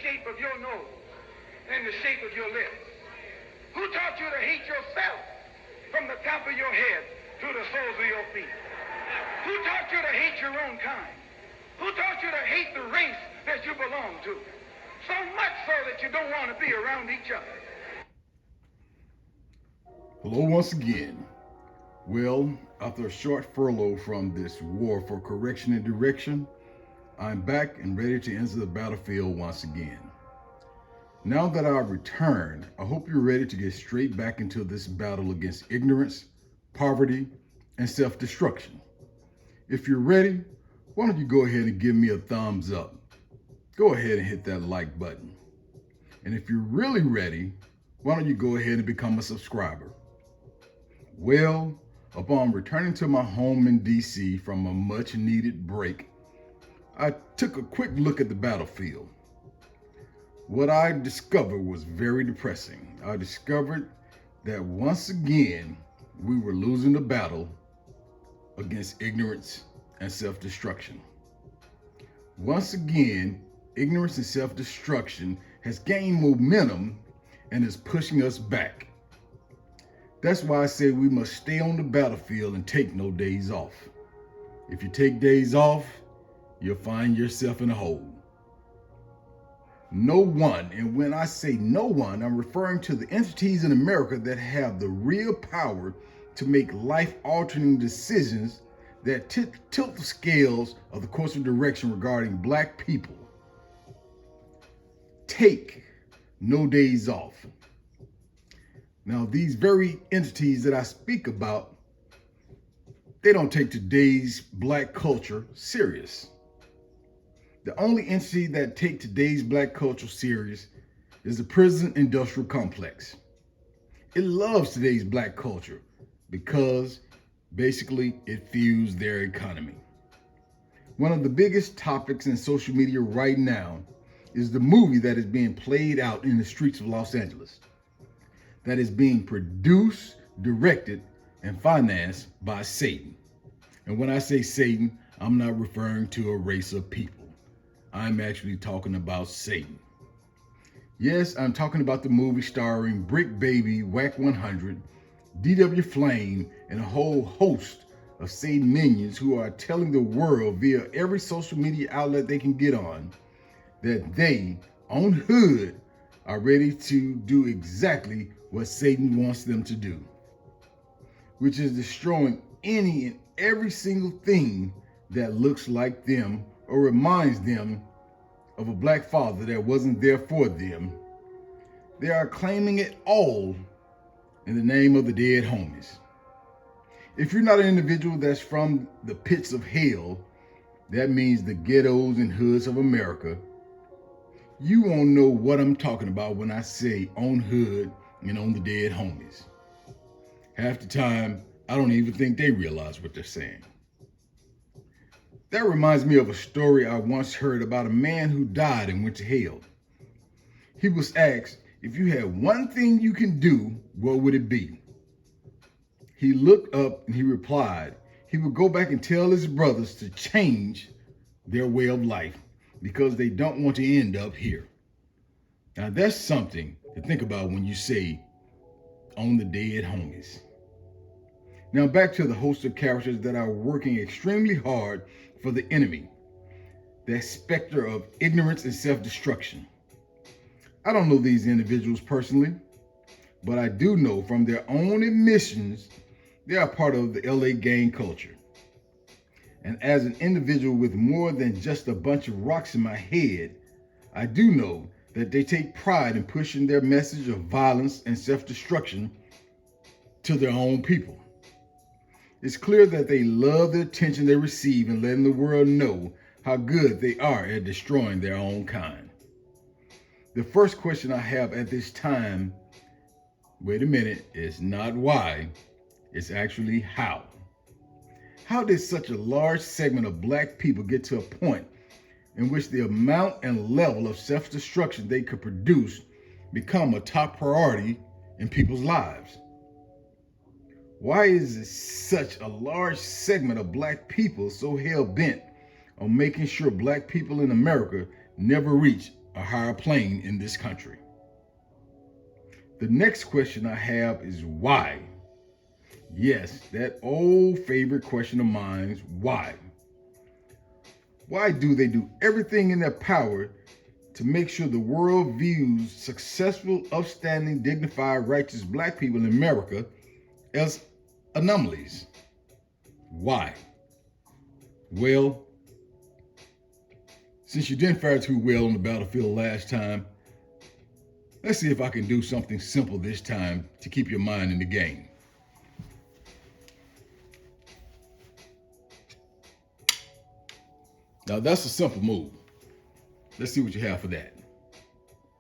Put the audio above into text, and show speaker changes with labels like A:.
A: shape of your nose and the shape of your lips? Who taught you to hate yourself from the top of your head to the soles of your feet? Who taught you to hate your own kind? Who taught you to hate the race that you belong to? So much so that you don't want to be around each other.
B: Hello once again. Well, after a short furlough from this war for correction and direction, I'm back and ready to enter the battlefield once again. Now that I've returned, I hope you're ready to get straight back into this battle against ignorance, poverty, and self-destruction. If you're ready, why don't you go ahead and give me a thumbs up? Go ahead and hit that like button. And if you're really ready, why don't you go ahead and become a subscriber? Well, upon returning to my home in DC from a much needed break, I took a quick look at the battlefield. What I discovered was very depressing. I discovered that once again, we were losing the battle against ignorance and self-destruction. Once again, ignorance and self-destruction has gained momentum and is pushing us back. That's why I say we must stay on the battlefield and take no days off. If you take days off, you'll find yourself in a hole. No one, and when I say no one, I'm referring to the entities in America that have the real power to make life-altering decisions that tilt the scales of the course of direction regarding Black people. Take no days off. Now, these very entities that I speak about, they don't take today's Black culture serious. The only entity that take today's Black culture serious is the prison industrial complex. It loves today's Black culture because basically it fuels their economy. One of the biggest topics in social media right now is the movie that is being played out in the streets of Los Angeles, that is being produced, directed, and financed by Satan. And when I say Satan, I'm not referring to a race of people. I'm actually talking about Satan. Yes, I'm talking about the movie starring Brick Baby, Wack 100, DW Flame, and a whole host of Satan minions who are telling the world via every social media outlet they can get on that they, on hood, are ready to do exactly what Satan wants them to do, which is destroying any and every single thing that looks like them or reminds them of a Black father that wasn't there for them. They are claiming it all in the name of the dead homies. If you're not an individual that's from the pits of hell, that means the ghettos and hoods of America, you won't know what I'm talking about when I say on hood and on the dead homies. Half the time, I don't even think they realize what they're saying. That reminds me of a story I once heard about a man who died and went to hell. He was asked, if you had one thing you can do, what would it be? He looked up and he replied, he would go back and tell his brothers to change their way of life because they don't want to end up here. Now that's something to think about when you say on the dead homies. Now back to the host of characters that are working extremely hard for the enemy, that specter of ignorance and self-destruction. I don't know these individuals personally, but I do know from their own admissions, they are part of the LA gang culture. And as an individual with more than just a bunch of rocks in my head, I do know that they take pride in pushing their message of violence and self-destruction to their own people. It's clear that they love the attention they receive and letting the world know how good they are at destroying their own kind. The first question I have at this time, wait a minute, is not why, it's actually how. How did such a large segment of Black people get to a point in which the amount and level of self-destruction they could produce become a top priority in people's lives? Why is such a large segment of Black people so hell-bent on making sure Black people in America never reach a higher plane in this country. The next question I have is why? Yes, that old favorite question of mine is why? Why do they do everything in their power to make sure the world views successful, upstanding, dignified, righteous black people in America as anomalies? Why? Well, since you didn't fare too well on the battlefield last time, let's see if I can do something simple this time to keep your mind in the game. Now that's a simple move. Let's see what you have for that.